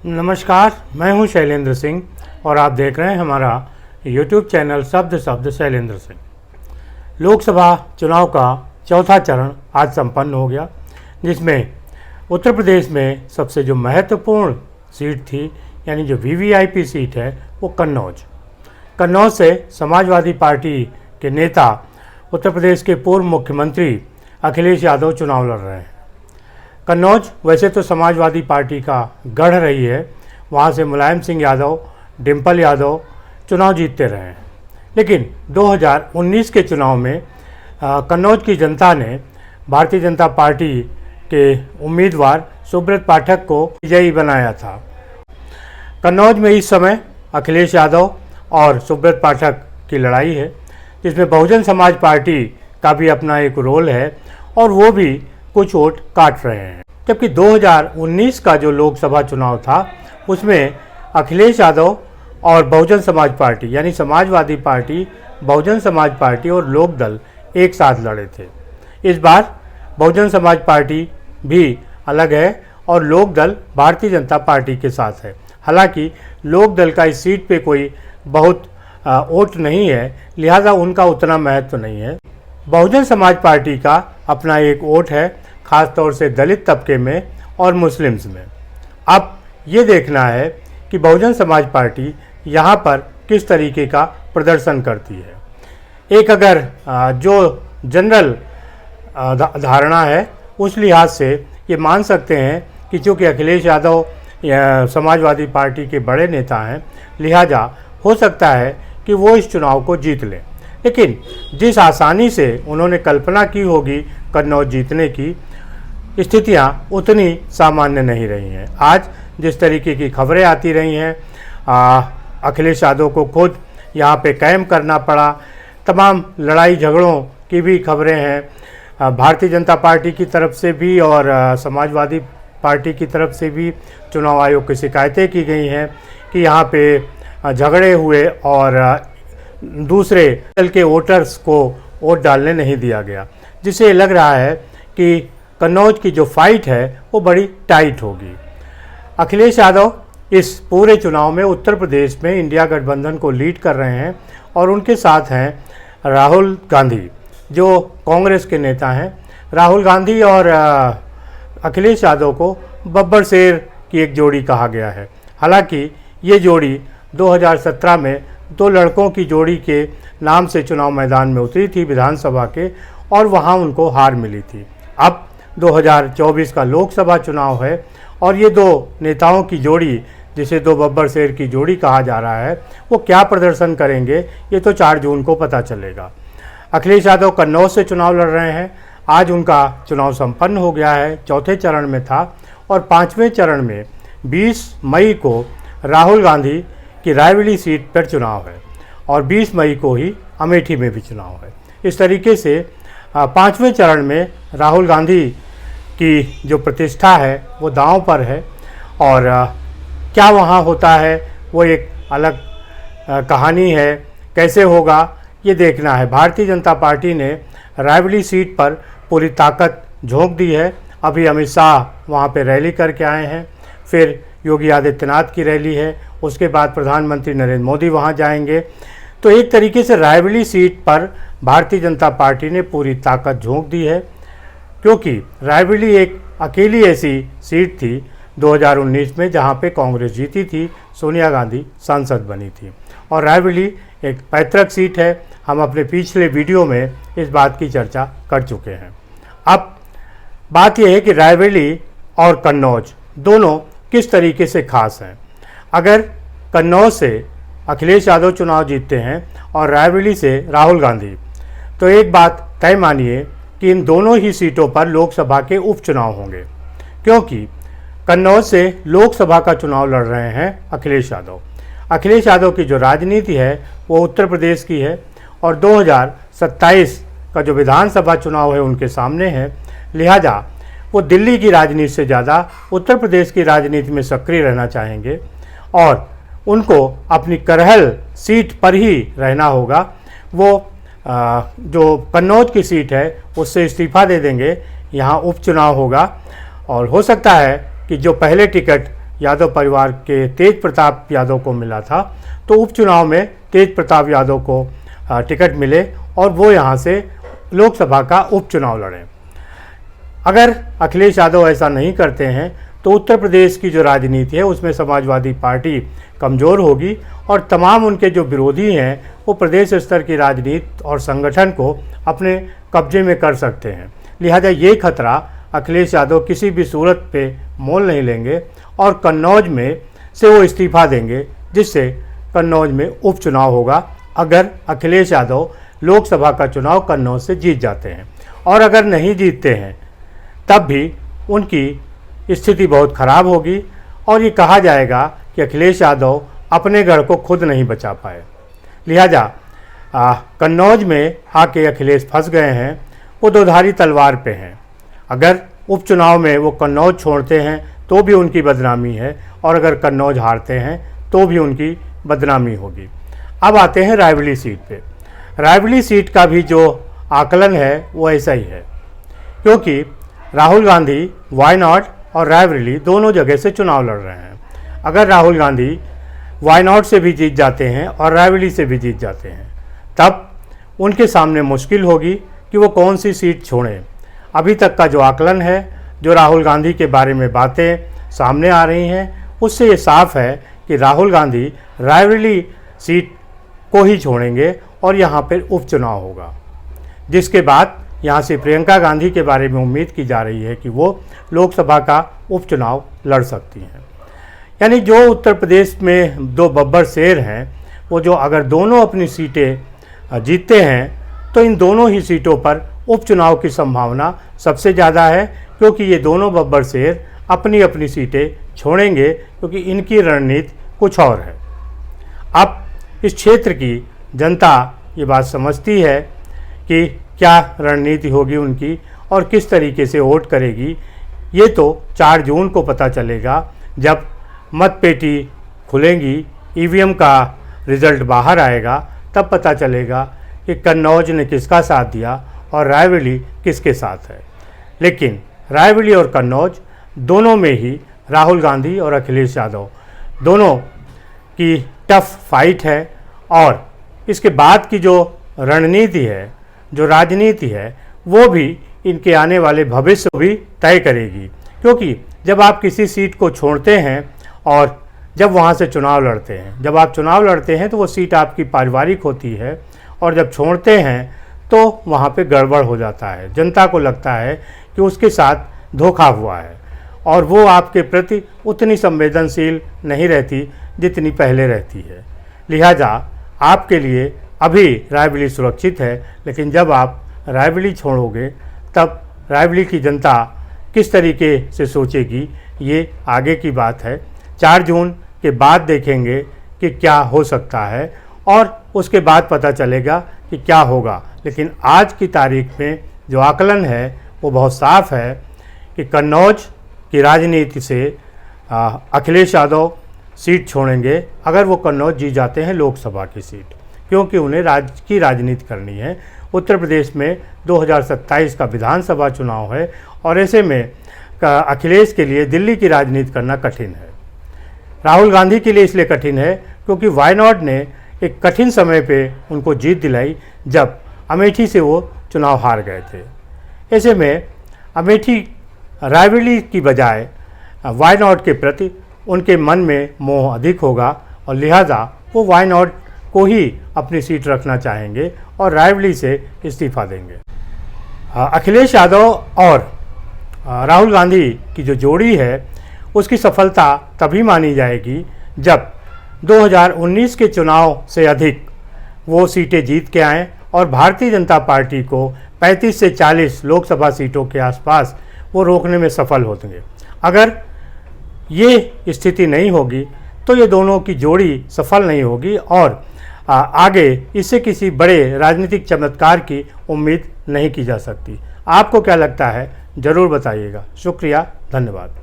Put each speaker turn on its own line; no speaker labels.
नमस्कार, मैं हूं शैलेंद्र सिंह और आप देख रहे हैं हमारा YouTube चैनल शब्द शैलेंद्र सिंह। लोकसभा चुनाव का चौथा चरण आज संपन्न हो गया, जिसमें उत्तर प्रदेश में सबसे जो महत्वपूर्ण सीट थी, यानी जो VVIP सीट है, वो कन्नौज से समाजवादी पार्टी के नेता उत्तर प्रदेश के पूर्व मुख्यमंत्री अखिलेश यादव चुनाव लड़ रहे हैं। कन्नौज वैसे तो समाजवादी पार्टी का गढ़ रही है, वहाँ से मुलायम सिंह यादव, डिम्पल यादव चुनाव जीतते रहे हैं। लेकिन 2019 के चुनाव में कन्नौज की जनता ने भारतीय जनता पार्टी के उम्मीदवार सुब्रत पाठक को विजयी बनाया था। कन्नौज में इस समय अखिलेश यादव और सुब्रत पाठक की लड़ाई है, जिसमें बहुजन समाज पार्टी का भी अपना एक रोल है और वो भी कुछ वोट काट रहे हैं। जबकि 2019 का जो लोकसभा चुनाव था, उसमें अखिलेश यादव और बहुजन समाज पार्टी, यानी समाजवादी पार्टी, बहुजन समाज पार्टी और लोक दल एक साथ लड़े थे। इस बार बहुजन समाज पार्टी भी अलग है और लोक दल भारतीय जनता पार्टी के साथ है। हालांकि लोक दल का इस सीट पे कोई बहुत वोट नहीं है, लिहाजा उनका उतना महत्व नहीं है। बहुजन समाज पार्टी का अपना एक वोट है, खास तौर से दलित तबके में और मुस्लिम्स में। अब ये देखना है कि बहुजन समाज पार्टी यहाँ पर किस तरीके का प्रदर्शन करती है। एक अगर जो जनरल धारणा है, उस लिहाज से ये मान सकते हैं कि चूँकि अखिलेश यादव समाजवादी पार्टी के बड़े नेता हैं, लिहाजा हो सकता है कि वो इस चुनाव को जीत लें। लेकिन जिस आसानी से उन्होंने कल्पना की होगी कन्नौज जीतने की, स्थितियां उतनी सामान्य नहीं रही हैं। आज जिस तरीके की खबरें आती रही हैं, अखिलेश यादव को खुद यहाँ पे कैंप करना पड़ा, तमाम लड़ाई झगड़ों की भी खबरें हैं। भारतीय जनता पार्टी की तरफ से भी और समाजवादी पार्टी की तरफ से भी चुनाव आयोग की शिकायतें की गई हैं कि यहाँ पे झगड़े हुए और दूसरे दल के वोटर्स को वोट डालने नहीं दिया गया, जिससे लग रहा है कि कन्नौज की जो फाइट है वो बड़ी टाइट होगी। अखिलेश यादव इस पूरे चुनाव में उत्तर प्रदेश में इंडिया गठबंधन को लीड कर रहे हैं और उनके साथ हैं राहुल गांधी, जो कांग्रेस के नेता हैं। राहुल गांधी और अखिलेश यादव को बब्बर शेर की एक जोड़ी कहा गया है। हालांकि ये जोड़ी 2017 में दो लड़कों की जोड़ी के नाम से चुनाव मैदान में उतरी थी विधानसभा के, और वहां उनको हार मिली थी। अब 2024 का लोकसभा चुनाव है और ये दो नेताओं की जोड़ी, जिसे दो बब्बर शेर की जोड़ी कहा जा रहा है, वो क्या प्रदर्शन करेंगे ये तो 4 जून को पता चलेगा। अखिलेश यादव कन्नौज से चुनाव लड़ रहे हैं। आज उनका चुनाव संपन्न हो गया है, चौथे चरण में था, और 5वें चरण में 20 मई को राहुल गांधी की रायबरेली सीट पर चुनाव है और 20 मई को ही अमेठी में भी चुनाव है। इस तरीके से 5वें चरण में राहुल गांधी की जो प्रतिष्ठा है वो दांव पर है, और क्या वहाँ होता है वो एक अलग कहानी है। कैसे होगा ये देखना है। भारतीय जनता पार्टी ने रायबरेली सीट पर पूरी ताकत झोंक दी है। अभी अमित शाह वहाँ पे रैली करके आए हैं, फिर योगी आदित्यनाथ की रैली है, उसके बाद प्रधानमंत्री नरेंद्र मोदी वहां जाएंगे। तो एक तरीके से रायबरेली सीट पर भारतीय जनता पार्टी ने पूरी ताकत झोंक दी है, क्योंकि रायबरेली एक अकेली ऐसी सीट थी 2019 में जहां पे कांग्रेस जीती थी, सोनिया गांधी सांसद बनी थी। और रायबरेली एक पैतृक सीट है। हम अपने पिछले वीडियो में इस बात की चर्चा कर चुके हैं। अब बात यह है कि रायबरेली और कन्नौज दोनों किस तरीके से खास हैं। अगर कन्नौज से अखिलेश यादव चुनाव जीतते हैं और रायबरेली से राहुल गांधी, तो एक बात तय मानिए कि इन दोनों ही सीटों पर लोकसभा के उपचुनाव होंगे, क्योंकि कन्नौज से लोकसभा का चुनाव लड़ रहे हैं अखिलेश यादव। अखिलेश यादव की जो राजनीति है वो उत्तर प्रदेश की है और 2027 का जो विधानसभा चुनाव है उनके सामने है। लिहाजा वो दिल्ली की राजनीति से ज़्यादा उत्तर प्रदेश की राजनीति में सक्रिय रहना चाहेंगे और उनको अपनी करहल सीट पर ही रहना होगा। वो जो कन्नौज की सीट है उससे इस्तीफा दे देंगे। यहाँ उपचुनाव होगा और हो सकता है कि जो पहले टिकट यादव परिवार के तेज प्रताप यादव को मिला था, तो उपचुनाव में तेज प्रताप यादव को टिकट मिले और वो यहाँ से लोकसभा का उपचुनाव लड़ें। अगर अखिलेश यादव ऐसा नहीं करते हैं तो उत्तर प्रदेश की जो राजनीति है उसमें समाजवादी पार्टी कमज़ोर होगी और तमाम उनके जो विरोधी हैं वो प्रदेश स्तर की राजनीति और संगठन को अपने कब्जे में कर सकते हैं। लिहाजा ये खतरा अखिलेश यादव किसी भी सूरत पे मोल नहीं लेंगे और कन्नौज में से वो इस्तीफा देंगे, जिससे कन्नौज में उपचुनाव होगा अगर अखिलेश यादव लोकसभा का चुनाव कन्नौज से जीत जाते हैं। और अगर नहीं जीतते हैं तब भी उनकी स्थिति बहुत ख़राब होगी और ये कहा जाएगा कि अखिलेश यादव अपने गढ़ को खुद नहीं बचा पाए। लिहाजा कन्नौज में आके अखिलेश फंस गए हैं, वो दोधारी तलवार पे हैं। अगर उपचुनाव में वो कन्नौज छोड़ते हैं तो भी उनकी बदनामी है और अगर कन्नौज हारते हैं तो भी उनकी बदनामी होगी। अब आते हैं रायबरेली सीट पे। रायबरेली सीट का भी जो आकलन है वो ऐसा ही है, क्योंकि राहुल गांधी वायनाड और रायबरेली दोनों जगह से चुनाव लड़ रहे हैं। अगर राहुल गांधी वायनाड से भी जीत जाते हैं और रायबरेली से भी जीत जाते हैं तब उनके सामने मुश्किल होगी कि वो कौन सी सीट छोड़ें। अभी तक का जो आकलन है, जो राहुल गांधी के बारे में बातें सामने आ रही हैं, उससे ये साफ है कि राहुल गांधी रायबरेली सीट को ही छोड़ेंगे और यहाँ पर उपचुनाव होगा, जिसके बाद यहाँ से प्रियंका गांधी के बारे में उम्मीद की जा रही है कि वो लोकसभा का उपचुनाव लड़ सकती हैं। यानी जो उत्तर प्रदेश में दो बब्बर शेर हैं, वो जो अगर दोनों अपनी सीटें जीतते हैं तो इन दोनों ही सीटों पर उपचुनाव की संभावना सबसे ज़्यादा है, क्योंकि ये दोनों बब्बर शेर अपनी अपनी सीटें छोड़ेंगे, क्योंकि इनकी रणनीति कुछ और है। अब इस क्षेत्र की जनता ये बात समझती है कि क्या रणनीति होगी उनकी और किस तरीके से वोट करेगी। ये तो 4 जून को पता चलेगा, जब मतपेटी खुलेंगी, ईवीएम का रिज़ल्ट बाहर आएगा, तब पता चलेगा कि कन्नौज ने किसका साथ दिया और रायबरेली किसके साथ है। लेकिन रायबरेली और कन्नौज दोनों में ही राहुल गांधी और अखिलेश यादव दोनों की टफ फाइट है और इसके बाद की जो रणनीति है, जो राजनीति है, वो भी इनके आने वाले भविष्य भी तय करेगी। क्योंकि जब आप किसी सीट को छोड़ते हैं और जब वहाँ से चुनाव लड़ते हैं, जब आप चुनाव लड़ते हैं तो वो सीट आपकी पारिवारिक होती है और जब छोड़ते हैं तो वहाँ पे गड़बड़ हो जाता है। जनता को लगता है कि उसके साथ धोखा हुआ है और वो आपके प्रति उतनी संवेदनशील नहीं रहती जितनी पहले रहती है। लिहाजा आपके लिए अभी रायबरेली सुरक्षित है, लेकिन जब आप रायबरेली छोड़ोगे तब रायबरेली की जनता किस तरीके से सोचेगी, ये आगे की बात है। 4 जून के बाद देखेंगे कि क्या हो सकता है और उसके बाद पता चलेगा कि क्या होगा। लेकिन आज की तारीख में जो आकलन है वो बहुत साफ है कि कन्नौज की राजनीति से अखिलेश यादव सीट छोड़ेंगे अगर वो कन्नौज जीत जाते हैं लोकसभा की सीट, क्योंकि उन्हें राज्य की राजनीति करनी है। उत्तर प्रदेश में 2027 का विधानसभा चुनाव है और ऐसे में अखिलेश के लिए दिल्ली की राजनीति करना कठिन है। राहुल गांधी के लिए इसलिए कठिन है क्योंकि वायनाड ने एक कठिन समय पे उनको जीत दिलाई जब अमेठी से वो चुनाव हार गए थे। ऐसे में अमेठी रायबरेली की बजाय वायनाड के प्रति उनके मन में मोह अधिक होगा और लिहाजा वो वायनाड को ही अपनी सीट रखना चाहेंगे और रायबरेली से इस्तीफा देंगे। अखिलेश यादव और राहुल गांधी की जो जोड़ी है उसकी सफलता तभी मानी जाएगी जब 2019 के चुनाव से अधिक वो सीटें जीत के आएँ और भारतीय जनता पार्टी को 35 से 40 लोकसभा सीटों के आसपास वो रोकने में सफल होंगे। अगर ये स्थिति नहीं होगी तो ये दोनों की जोड़ी सफल नहीं होगी और आगे इससे किसी बड़े राजनीतिक चमत्कार की उम्मीद नहीं की जा सकती। आपको क्या लगता है ज़रूर बताइएगा। शुक्रिया, धन्यवाद।